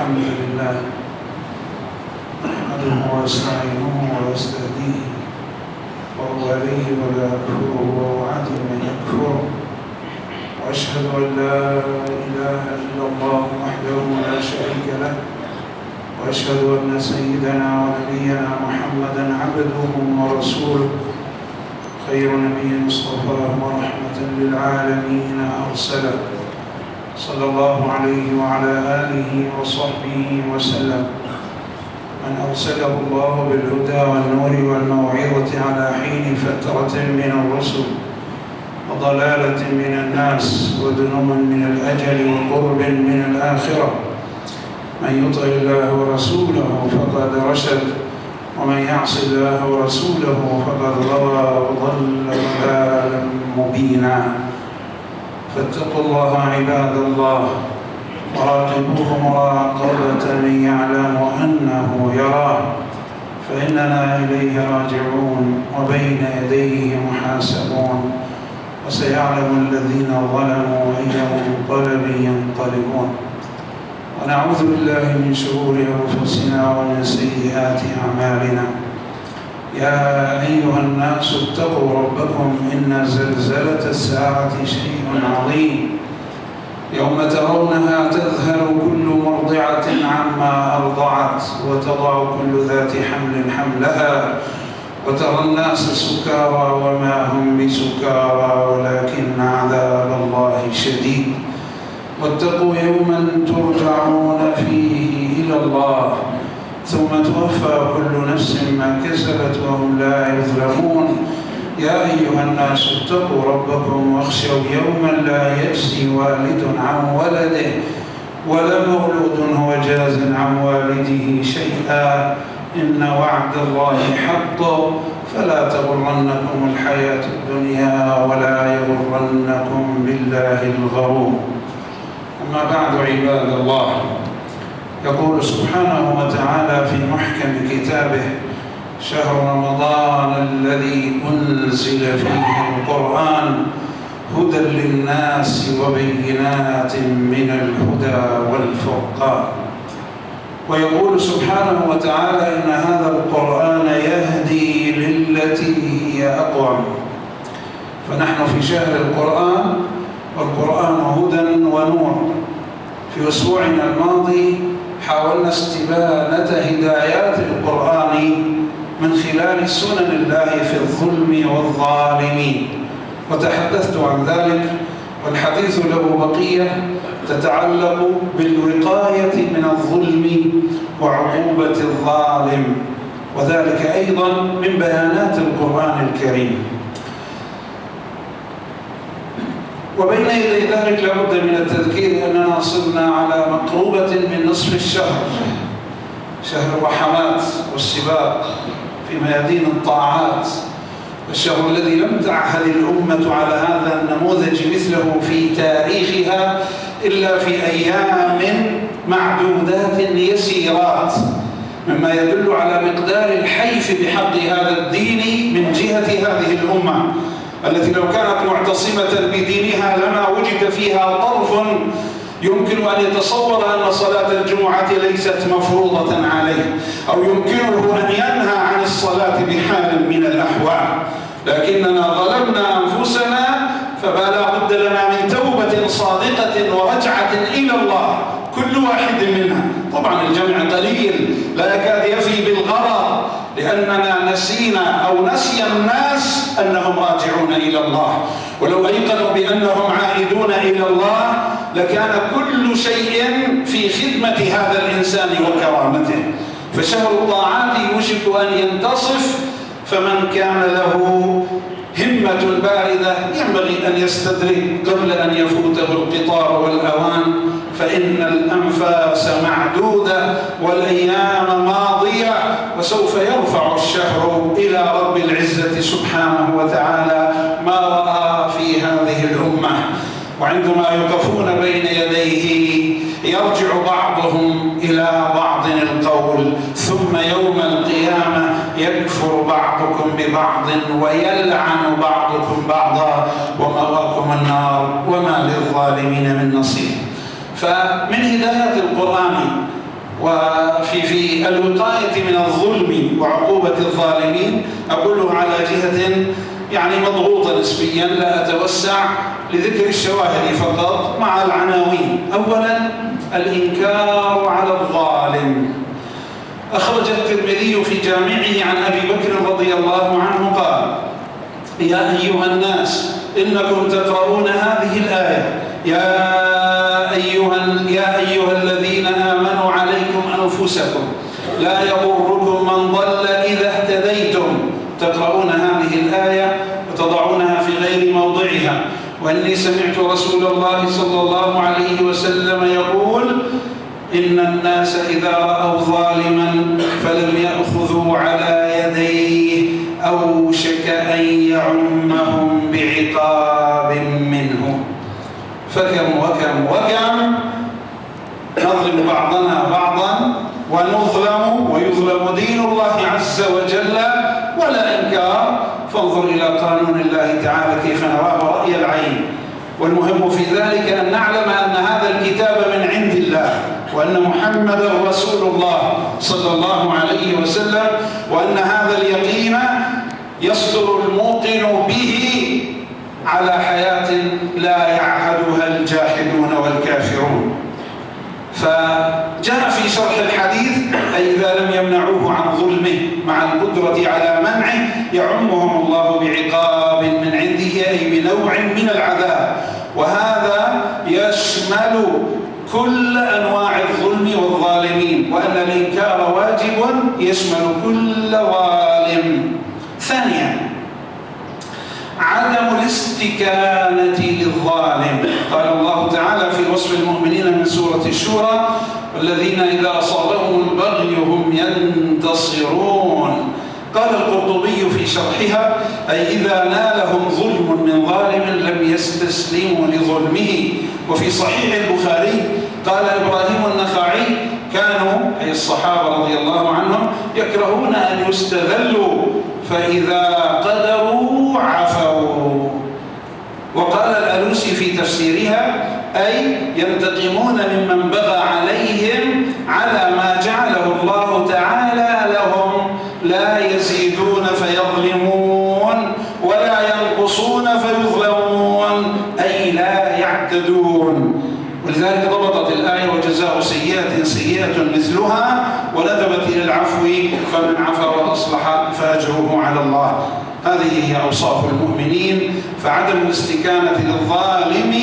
الحمد لله نحمده ونستعينه ونستهديه وهو عليه ولا يكفره ووعد من يكفره وأشهد أن لا إله إلا الله وحده لا شريك له وأشهد أن سيدنا ونبينا محمدا عبده ورسوله خير نبي اصطفاه ورحمة للعالمين أرسله صلى الله عليه وعلى آله وصحبه وسلم من أرسله الله بالهدى والنور والموعظة على حين فترة من الرسل وضلالة من الناس ودنو من الأجل وقرب من الآخرة من يطع الله ورسوله فقد رشد ومن يعص الله ورسوله فقد غوى وضل ضلالا مبينا فاتقوا الله عباد الله وراقبوه مراقبة من يعلم أنه يراه فإننا إليه راجعون وبين يديه محاسبون وسيعلم الذين ظلموا أي منقلب ينقلبون ونعوذ بالله من شرور أنفسنا ومن سيئات أعمالنا يا أيها الناس اتقوا ربكم إن زلزلة الساعة شيء عظيم يوم ترونها تذهل كل مرضعة عما أرضعت وتضع كل ذات حمل حملها وترى الناس سكارى وما هم بسكارى ولكن عذاب الله شديد واتقوا يوما ترجعون فيه إلى الله ثم توفى كل نفس ما كسبت وهم لا يظلمون يا أيها الناس اتقوا ربكم واخشوا يوما لا يجزي والد عن ولده ولا مولود هو جاز عن والده شيئا إن وعد الله حق فلا تغرنكم الحياة الدنيا ولا يغرنكم بالله الغرور أما بعد عباد الله يقول سبحانه وتعالى في محكم كتابه شهر رمضان الذي أنزل فيه القرآن هدى للناس وبينات من الهدى والفرقان ويقول سبحانه وتعالى إن هذا القرآن يهدي للتي هي أقوم فنحن في شهر القرآن والقرآن هدى ونور في أسبوعنا الماضي حاولنا استبانة هدايات القرآن من خلال سنن الله في الظلم والظالمين وتحدثت عن ذلك والحديث له بقية تتعلق بالوقاية من الظلم وعقوبة الظالم وذلك أيضا من بيانات القرآن الكريم وبين يدي ذلك لابد من التذكير أننا صرنا على مقروبة من نصف الشهر شهر الرحمات والسباق في ميادين الطاعات الشهر الذي لم تعهد الأمة على هذا النموذج مثله في تاريخها إلا في أيام معدودات يسيرات مما يدل على مقدار الحيف بحق هذا الدين من جهة هذه الأمة التي لو كانت معتصمة بدينها لما وجد فيها طرف يمكن أن يتصور أن صلاة الجمعة ليست مفروضة عليه أو يمكنه أن ينهى عن الصلاة بحال من الأحوال لكننا ظلمنا أنفسنا فلا بد لنا من توبة صادقة ورجعة إلى الله كل واحد منها طبعا الجمع قليل لا يكاد يفي بالغرض لأننا نسينا أو نسي الناس أنهم راجعون إلى الله ولو أيقنوا بأنهم عائدون إلى الله لكان كل شيء في خدمة هذا الإنسان وكرامته فشهر الطاعات يوشك أن ينتصف فمن كان له همة باردة ينبغي أن يستدرك قبل أن يفوته القطار والأوان فإن الأنفاس معدودة والأيام ماضية وسوف يرفع الشهر إلى رب العزة سبحانه وتعالى ما رأى في هذه الأمة وعندما يقفون بين يديه يرجع بعضهم إلى بعض القول ثم يوم القيامة يكفر بعضكم ببعض ويلعن بعضكم بعضا ومأواكم النار وما للظالمين من نصير. فمن هداية القرآن وفي الوقاية من الظلم وعقوبة الظالمين أقوله على جهة يعني مضغوطة نسبيا، لا أتوسع لذكر الشواهد فقط مع العناوين. أولا الإنكار على الظالم. أخرج الترمذي في جامعه عن أبي بكر رضي الله عنه قال: يا أيها الناس إنكم تقرؤون هذه الآية يا أيها الذين آمنوا عليكم أنفسكم لا يضركم من ضل إذا اهتديتم. تقرؤون هذه الآية وتضعونها في غير موضعها. وإني سمعت رسول الله صلى الله عليه وسلم يقول: إن الناس إذا رأوا ظالما فلم يأخذوا على يديه أوشك أن يعمهم بعقاب منه. فكم نظلم بعضنا بعضا ونظلم ويظلم دين الله عز وجل ولا إنكار. فانظر إلى قانون الله تعالى كيف نراه رأي العين. والمهم في ذلك أن نعلم أن هذا الكتاب من عند الله، وأن محمدا رسول الله صلى الله عليه وسلم، وأن هذا اليقين يصدر الموقن به على حياة لا يعهدها الجاحدون والكافرون. فجاء في شرح الحديث: أي إذا لم يمنعوه عن ظلمه مع القدرة على منعه يعمهم الله بعقاب من عنده، أي بنوع من العذاب. وهذا يشمل كل أنواع الظلم والظالمين، وأن الإنكار واجب يشمل كل ظالم. ثانيا عدم الاستكانة للظالم. قال الله تعالى في وصف المؤمنين من سورة الشورى: والذين إذا أصابهم البغي هم ينتصرون. قال القرطبي في شرحها: أي إذا نالهم ظلم من ظالم لم يستسلموا لظلمه. وفي صحيح البخاري قال إبراهيم النخعي: كانوا أي الصحابة رضي الله عنهم يكرهون أن يستذلوا، فإذا قدروا عفوا. وقال الألوسي في تفسيرها: أي ينتقمون ممن بغى عليهم على ما جعله الله تعالى لهم، لا يزيدون فيظلمون ولا ينقصون فيظلمون، أي لا يعتدون. ولذلك ضبطت الآية: وجزاء سيئة سيئة مثلها، وندبت إلى العفو، فمن عفا وأصلح فأجره على الله. هذه هي أوصاف المؤمنين. فعدم الاستكانة للظالم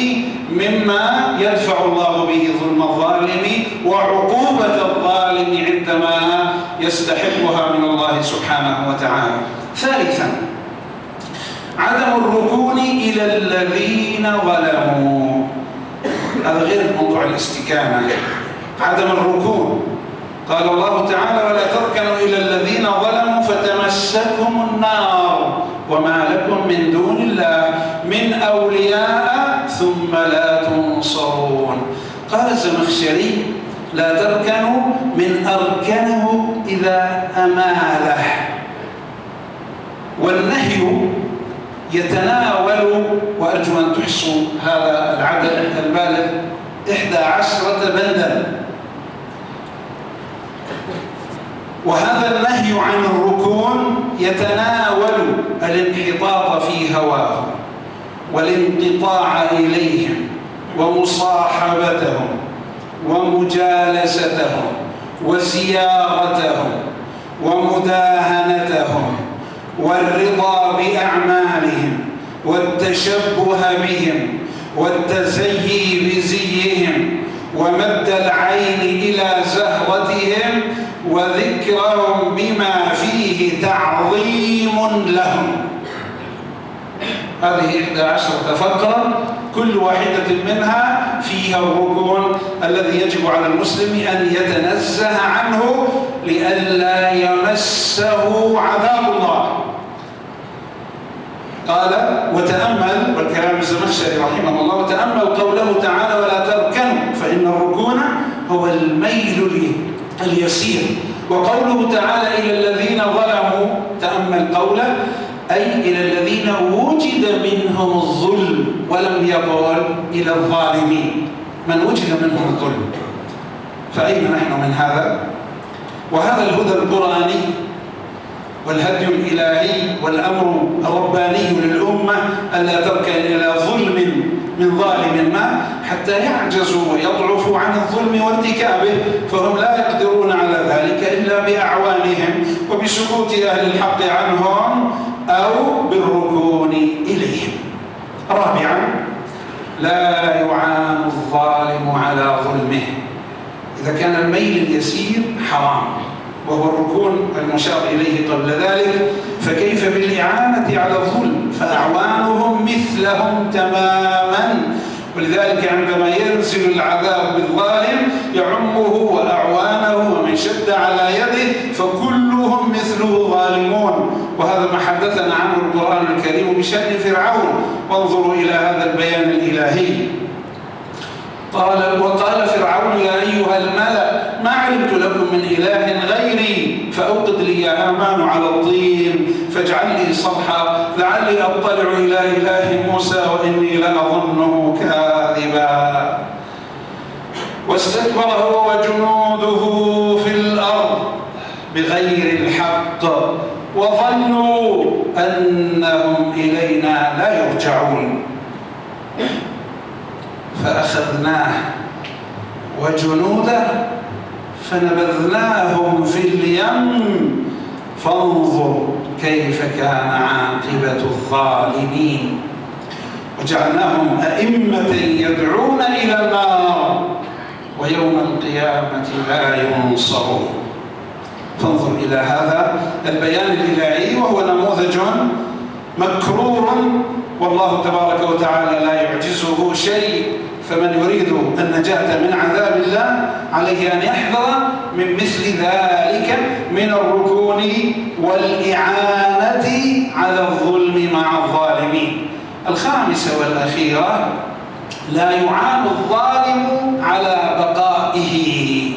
مما يدفع الله به ظلم الظالم وعقوبة الظالم عندما يستحقها من الله سبحانه وتعالى. ثالثا عدم الركون إلى الذين ظلموا. هذا غير موضوع الاستكانة، عدم الركون. قال الله تعالى: ولا تركنوا إلى الذين ظلموا فتمسكهم النار وما لكم من دون الله من أولياء ثم لا تنصرون. قال الزمخشري: لا تركنوا من أركنه إذا أماله. والنهي يتناول، وأرجو أن تحصوا هذا العدد البالغ 11 بندا. وهذا النهي عن الركون يتناول الانحطاط في هواه والانقطاع إليهم ومصاحبتهم ومجالستهم وزيارتهم ومداهنتهم والرضا بأعمالهم والتشبه بهم والتزيي بزيهم ومد العين إلى زهرتهم وذكرهم بما فيه تعظيم لهم. هذه 11 فقرة، كل واحدة منها فيها الركون الذي يجب على المسلم أن يتنزه عنه لئلا يمسه عذاب الله. قال: وتأمل، والكلام الزمخشري رحمه الله: وتأمل قوله تعالى: ولا تركنوا، فإن الركون هو الميل اليسير. وقوله تعالى: إلى الذين ظلموا، تأمل قوله: أي إلى الذين وجد منهم الظلم، ولم يقل إلى الظالمين، من وجد منهم الظلم. فأين نحن من هذا؟ وهذا الهدى القرآني والهدي الإلهي والأمر الرباني للأمة ألا تركن إلى ظلم من ظالم ما حتى يعجزوا ويضعفوا عن الظلم وارتكابه، فهم لا يقدرون على ذلك إلا بأعوانهم وبسكوت أهل الحق عنهم أو بالركون إليهم. رابعا، لا يعان الظالم على ظلمه. إذا كان الميل اليسير حرام وهو الركون المشار إليه قبل ذلك، فكيف بالإعانة على الظلم؟ فأعوانهم مثلهم تماما. ولذلك عندما ينزل العذاب بالظالم يعمه وأعوانه ومن شد على يده فكلهم مثله ظالمون. وهذا ما حدثنا عنه القرآن الكريم بشأن فرعون، وانظروا إلى هذا البيان الإلهي. وقال فرعون يا أيها الملأ ما علمت لكم من إله غيري فأوقد لي يا هامان على الطين فاجعل لي صرحا لعلي أطلع إلى إله موسى وإني لأظنه كاذبا. واستكبر هو وجنوده في الأرض بغير الحق وظنوا أنهم إلينا لا يرجعون فأخذناه وجنوده فنبذناهم في اليم فانظر كيف كان عاقبة الظالمين وجعلناهم أئمة يدعون إلى النار ويوم القيامة لا ينصرون. فانظر إلى هذا البيان الإلهي وهو نموذج مكرور، والله تبارك وتعالى لا يعجزه شيء. فمن يريد النجاة من عذاب الله عليه أن يحذر من مثل ذلك من الركون والإعانة على الظلم مع الظالمين. الخامسة والأخيرة، لا يعان الظالم على بقائه.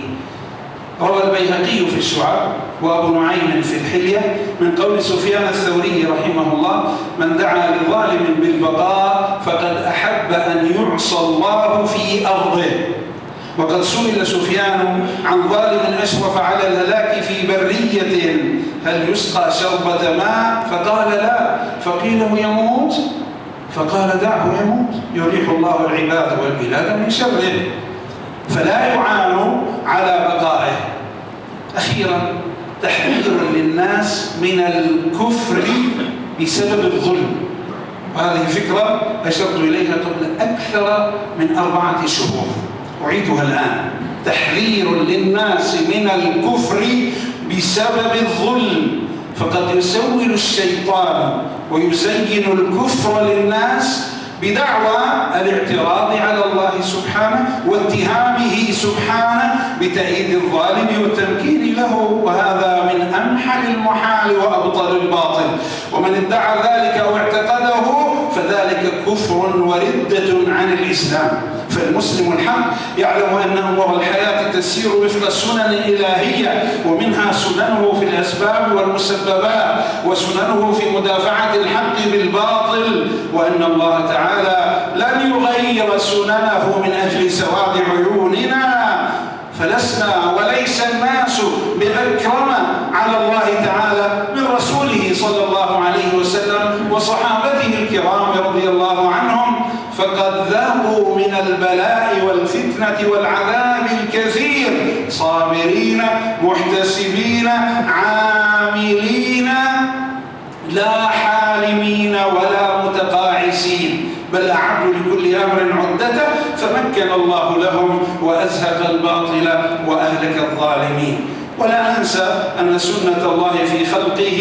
روى البيهقي في الشعب وأبو نعيم في الحلية من قول سفيان الثوري رحمه الله: من دعا لظالم بالبقاء فقد أحب أن يعصى الله في أرضه. وقد سئل سفيان عن ظالم أشرف على الهلاك في برية هل يسقى شربة ماء؟ فقال لا. فقيل يموت؟ فقال دعه يموت يريح الله العباد والبلاد من شره. فلا يعان على بقائه. أخيرا، تحذير للناس من الكفر بسبب الظلم، وهذه فكرة أشرت إليها قبل أكثر من 4 شهور، أعيدها الآن. تحذير للناس من الكفر بسبب الظلم، فقد يسول الشيطان ويزين الكفر للناس بدعوى الاعتراض على الله سبحانه واتهامه سبحانه بتأييد الظالم والتمكين له، وهذا من أمحل المحال وأبطل الباطل. ومن ادعى ذلك أو اعتقده فذلك كفر وردة عن الإسلام. فالمسلم الحق يعلم أن أمور الحياة تسير وفق السنن الإلهية، ومنها سننه في الأسباب والمسببات، وسننه في مدافعة الحق بالباطل، وأن الله تعالى لن يغير سننه من أجل سواد عيوننا. فلسنا وليس الناس بأكرم على الله تعالى من رسوله صلى الله عليه وسلم وصحابته الكرام رضي الله عنهم، فقد ذاقوا من البلاء والفتنة والعذاب الكثير صابرين محتسبين عاملين لا حالمين ولا متقاعسين، بل أعدوا لكل أمر عدته فمكن الله لهم وأزهق الباطل وأهلك الظالمين. ولا ننسى أن سنة الله في خلقه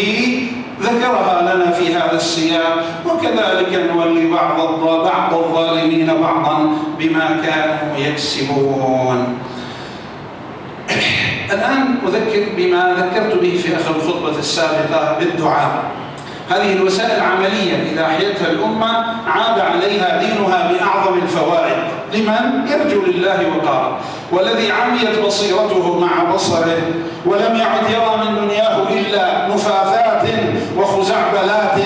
ذكرها لنا في هذا السياق، وكذلك نولي بعض الظالمين بعضا بما كانوا يكسبون. الآن أذكر بما ذكرت به في آخر الخطبة السابقة بالدعاء. هذه الوسائل عملية إذا أحيتها الأمة عاد عليها دينها بأعظم الفوائد لمن يرجو لله وقارا، والذي عميت بصيرته مع بصره ولم يعد يرى من دنياه إلا نفاثات وخزعبلات،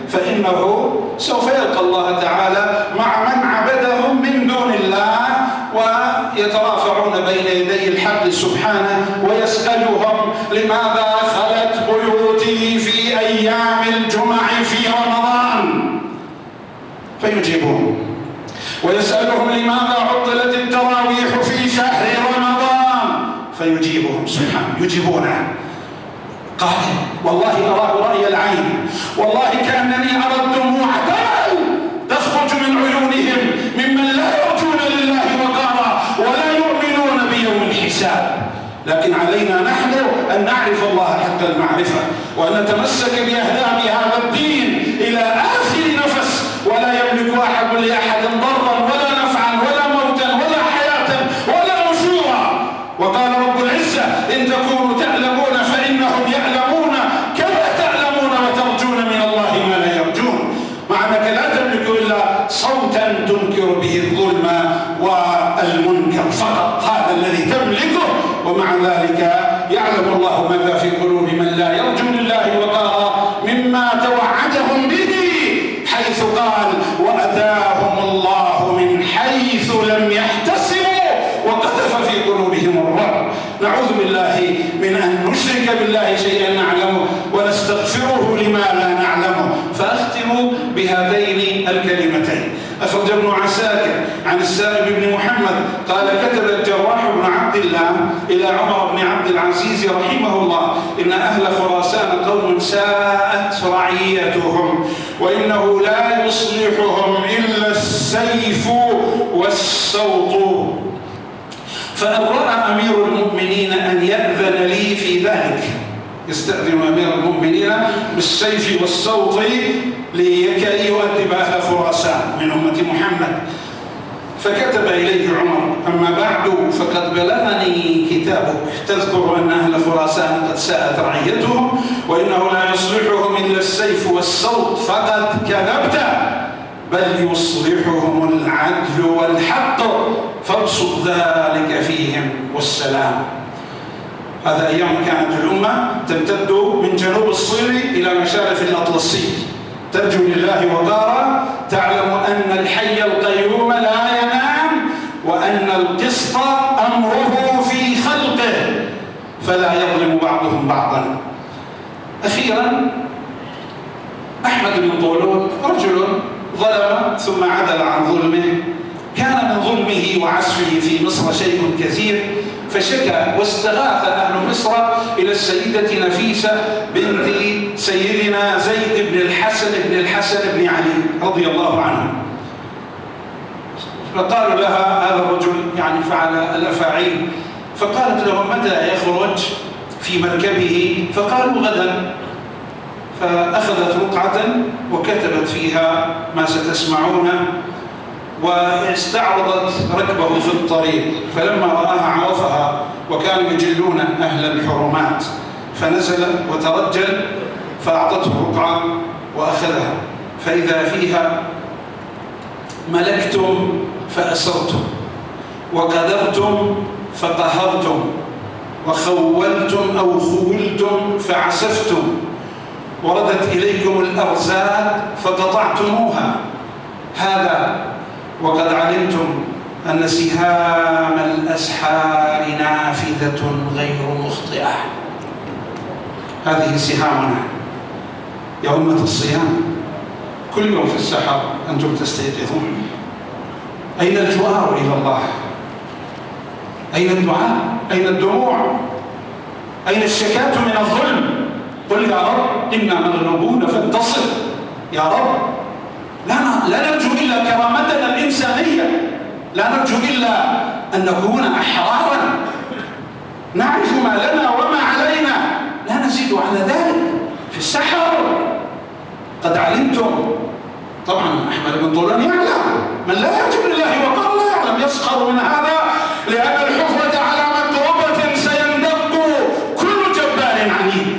فإنه سوف يلقى الله تعالى مع من عبدهم من دون الله ويترافعون بين يدي الحق فيجيبون. ويسألهم لماذا عطلت التراويح في شهر رمضان فيجيبهم سبحانه، يجيبونه. قال والله أراه رأي العين، والله كأنني أرى الدموع تخرج من عيونهم ممن لا يرجون لله وقارا ولا يؤمنون بيوم الحساب. لكن علينا نحن أن نعرف الله حق المعرفة، وأن نتمسك بأهداف هذا الدين إلى آخر نفس، ولا يملك أحد لأحد ضرا ولا نفعا ولا موتا ولا حياة ولا نشورا. وقال رب العزة إن تكونوا تعلمون فإنهم يعلمون كما تعلمون وترجون من الله ما لا يرجون. مع أنك لا تملك إلا صوتا تنكر به الظلم والمنكر فقط، هذا الذي تملكه. ومع ذلك يعلم الله ماذا في قلوب من لا يرجو لله وقارا مما توعدهم به، حيث قال وأتاهم الله من حيث لم يحتسبوا وقذف في قلوبهم الرعب. نعوذ بالله من أن نشرك بالله شيئا نعلمه ونستغفره لما لا نعلمه. فأختم بهاتين الكلمتين. أخرج ابن عساكر عن السائب بن محمد قال كتب الجراح بن عبد الله إلى عمر بن عبد العزيز رحمه الله إن أهل خراسان قوم ساءت رعيتهم، وإنه لا يصلحهم إلا السيف والسوط، فإن رأى أمير المؤمنين أن يأذن لي في ذلك، يستأذن أمير المؤمنين بالسيف والسوط لكي يؤدب أهل خراسان من أمة محمد. فكتب إليه عمر أما بعد فقد بلغني كتابك تذكر أن أهل خراسان قد ساءت رعيتهم وإنه لا يصلحهم إلا السيف والسوط، فقد كذبت، بل يصلحهم العدل والحق، فابسط ذلك فيهم والسلام. هذا أيام كانت الأمة تمتد من جنوب الصين إلى مشارف الأطلسي، ترجو لله وقارا، تعلم أن الحي القيوم لا ينام، وأن القسط أمره في خلقه، فلا يظلم بعضهم بعضا. أخيرا أحمد بن طولون رجل ظلم ثم عدل عن ظلمه، كان من ظلمه وعسفه في مصر شيء كثير، فشكى واستغاث أهل مصر إلى السيدة نفيسة بنت سيدنا زيد بن الحسن بن علي رضي الله عنه. فقالوا لها هذا الرجل يعني فعل الأفاعيل، فقالت لهم متى يخرج في مركبه؟ فقالوا غدا. فأخذت رقعة وكتبت فيها ما ستسمعون، واستعرضت ركبه في الطريق، فلما رآها عرفها، وكانوا يجلون أهل الحرمات، فنزل وترجل فأعطته رقعة وأخذها، فإذا فيها ملكتم فأسرتم، وقدرتم فقهرتم، وخولتم أو خولتم فعسفتم، وردت إليكم الأرزاق فقطعتموها، هذا وقد علمتم أن سهام الأسحار نافذة غير مخطئة. هذه سهامنا يا أمة الصيام، كل يوم في السحر أنتم تستيقظون. أين الجوار إلى الله؟ أين الدعاء؟ أين الدموع؟ أين الشكاة من الظلم؟ قل يا رب إنا مغلوبون فانتصر يا رب. لا نرجو إلا كرامتنا الإنسانية، لا نرجو إلا أن نكون أحرارا، نعرف ما لنا وما علينا، لا نزيد على ذلك. في السحر قد علمتم، طبعا أحمد بن طولون يعلم، من لا يرجو لله وقال لا يعلم يسخر من هذا، لأن الحفرة على مكروبة سيندق كل جبار عنيد،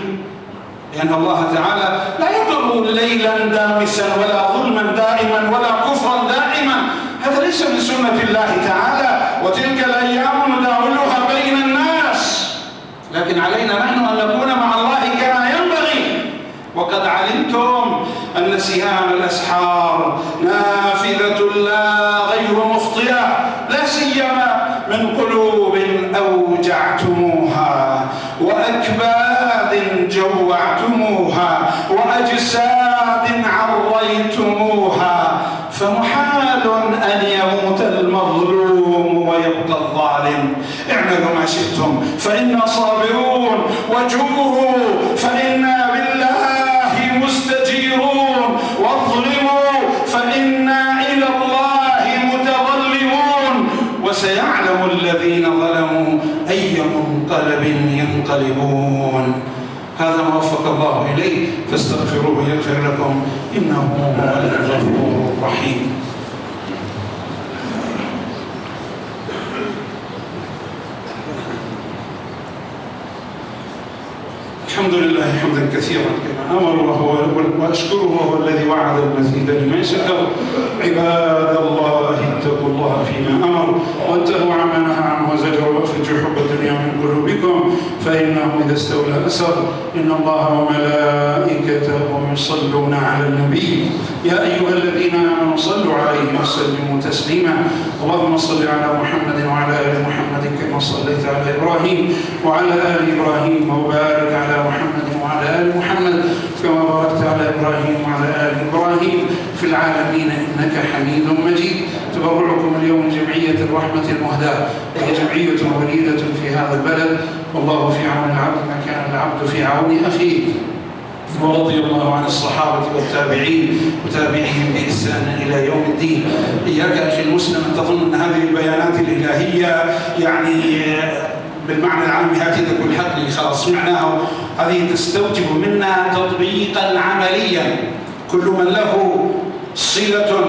لأن الله تعالى لا يضر ليلا دامسا ولا ظلما دائما ولا كفرا دائما، هذا ليس من سنة الله تعالى، وتلك الأيام نداولها بين الناس، لكن علينا نحن أن نكون مع الله كما ينبغي. وقد علمتم أن سهام الأسحار نافذة لا غير مخطئة، لا سيما من قلوب أوجعتموها، وأكباد جوعتموها، وأجساد عريتموها، فمحال أن يموت المظلوم ويبقى الظالم. اعملوا ما شئتم فإنا صابرون، وجوروا فإنا بالله مستجيرون، واظلموا فإنا إلى الله متظلمون، وسيعلم الذين ظلموا أي منقلب ينقلبون. هذا ما وفق الله إليه، فاستغفروه يغفر لكم، إنه هو الغفور الرحيم. الحمد لله حمدا كثيرا كما أمر، وأشكره وهو الذي وعد المزيد لمن شكر. عباد الله اتقوا الله فيما أمر وانتهوا عما نهى عنه وزجر، وأخرجوا حب الدنيا من قلوبكم فإنه إذا استولى أسر. إن الله وملائكته يصلون على النبي يا أيها الذين آمنوا صلوا عليه وسلموا تسليما. اللهم صل على محمد وعلى آل محمد كما صليت على إبراهيم وعلى آل إبراهيم، وبارك على محمد وعلى آل محمد كما باركت على إبراهيم وعلى آل إبراهيم في العالمين إنك حميد مجيد. تبرعكم اليوم جمعية الرحمة المهداة، وهي جمعية وليدة في هذا البلد، والله في عون العبد ما كان العبد في عون أخيه. ورضي الله عن الصحابة والتابعين وتابعيهم بإحسان إلى يوم الدين. إياك أخي المسلم أن تظن أن هذه البيانات الإلهية يعني بالمعنى العام هذه تكون حق خلاص سمعناه، هذه تستوجب منا تطبيقا عمليا. كل من له صلة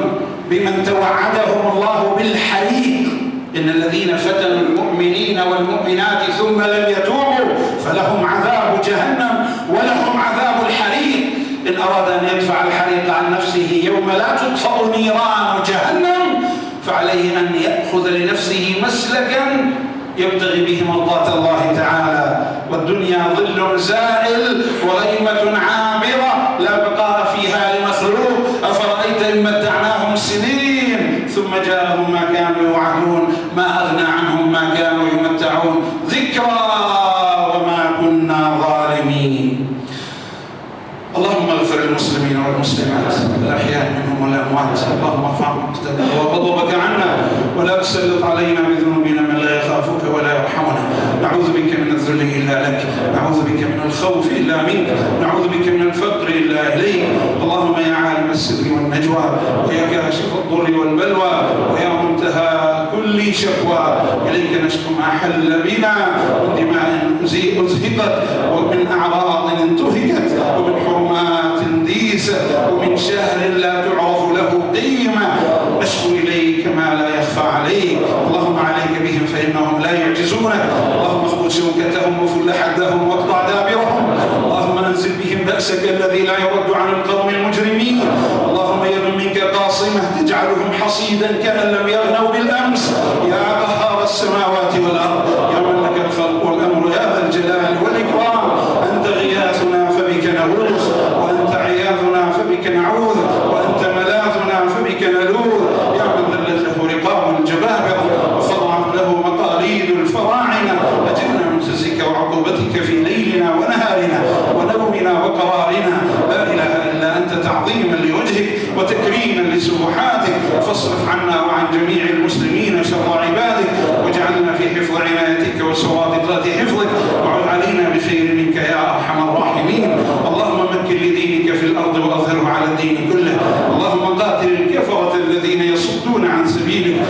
بمن توعدهم الله بالحريق، إن الذين فتنوا المؤمنين والمؤمنات ثم لم يتوبوا فلهم عذاب جهنم ولهم عذاب الحريق. إن أراد أن يدفع الحريق عن نفسه يوم لا تطفأ نيران جهنم فعليه أن يأخذ لنفسه مسلكا يبتغي به مرضاة الله تعالى. والدنيا ظل زائل وغيمة عابرة لا بقاء فيها لمخلوق. أفرأيت إن متعناهم سنين ثم جاءهم ما كانوا يوعدون ما أغنى عنهم ما كانوا يمتعون. ذكرى وما كنا ظالمين. اللهم اغفر للمسلمين والمسلمات الأحياء منهم والأموات. اللهم ارفع مقتنا وغضبك عنا ولا تسلط علينا بذنوبنا من لا يخافك ولا يرحمنا. نعوذ بك من الذل إلا لك، نعوذ بك من الخوف إلا منك، نعوذ بك من الفقر إلا إليك. اللهم يا عالم السر والنجوى، ويا كاشف الضر والبلوى، ويا منتهى كل شكوى، إليك نشكو ما حل بنا من دماء أزهقت، ومن أعراض انتهكت، ومن حرمات ديست، ومن شهر لا تعرف له قيمة. نشكو إليك ما لا يخفى عليك. اللهم عليك بهم فإنهم لا يعجزونك. اللهم اخذ شوكتهم وفل حدهم واقطع دابرهم. اللهم انزل بهم بأسك الذي لا يرد عن القوم المجرمين. اللهم يد منك قاصمة تجعلهم حصيدا كأن لم يغنوا بالأمس. يا قهار السماوات والأرض، يا من لك الخلق والأمر، يا ذا الجلال والإكرام. أنت غياثنا فبك نعوذ، وأنت عياذنا فبك نعوذ، وأنت ملاذنا فبك نلوذ. يا من ذلت له رقاب الجبابرة وخضعت له مقاليد الفراعنة. أجرنا من خزيك وعقوبتك في ليلنا ونهارنا ونومنا وقرارنا. لا إله إلا أنت تعظيما لوجهك وتكريما لسبحاتك. فاصرف عنا وعن جميع المسلمين شر عبادك، واجعلنا في حفظ عنايتك وسوابقات حفظك، وعد علينا بخير منك يا أرحم الراحمين. اللهم مكن لدينك في الأرض وأظهره على الدين كله. اللهم قاتل الكفرة الذين يصدون عن سبيلك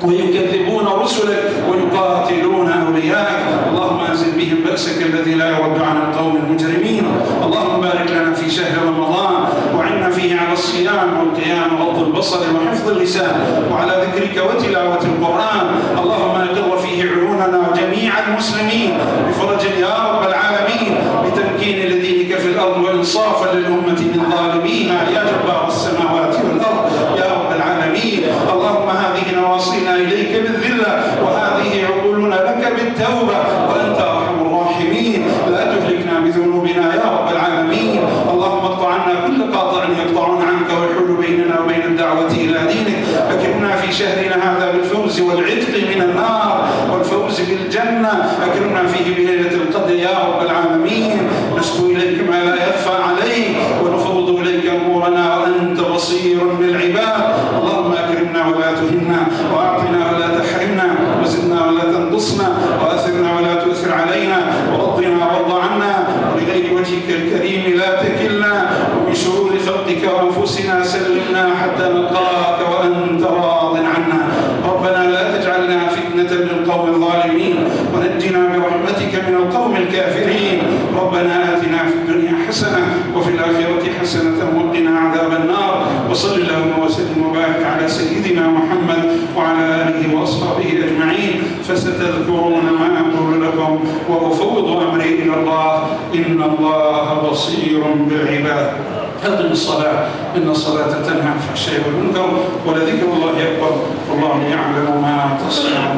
ويكذبون رسلك ويقاتلون أولياءك. اللهم أنزل بهم بأسك الذي لا يرد عن القوم المجرمين. اللهم بارك لنا في شهر رمضان، وعنا فيه على الصيام والقيام وغض البصر وحفظ اللسان، وعلى ذكرك وتلاوة القرآن. اللهم أقر فيه عيوننا جميع المسلمين بفرج يا رب العالمين، بتمكين لدينك في الأرض وإنصافا للأمة من ظالميها يا جبار السماوات والأرض يا رب العالمين. اللهم هذه نواصينا إليك بالذلة، وهذه عقولنا لك بالتوبة، وأنت أرحم الراحمين. لا تهلكنا بذنوبنا يا رب العالمين. اللهم اقطع عنا كل قاطع يقطعون عنك ويحول بيننا وبين الدعوة إلى دينك. أكرمنا في شهرنا هذا بالفوز والعتق من النار والفوز بالجنة. أكرمنا فيه بليلة القدر يا رب العالمين. نشكو إليك ما لا يخفى عليك، ونفوض إليك أمورنا وأنت بصير بالعباد. على سيدنا محمد وعلى آله وأصحابه أجمعين، فستذكرون ما أقول لكم وأفوض أمري إلى الله، إن الله بصير بالعباد. أقم الصلاة إن الصلاة تنهى عن الفحشاء والمنكر ولذكر الله أكبر والله يعلم ما تصنعون.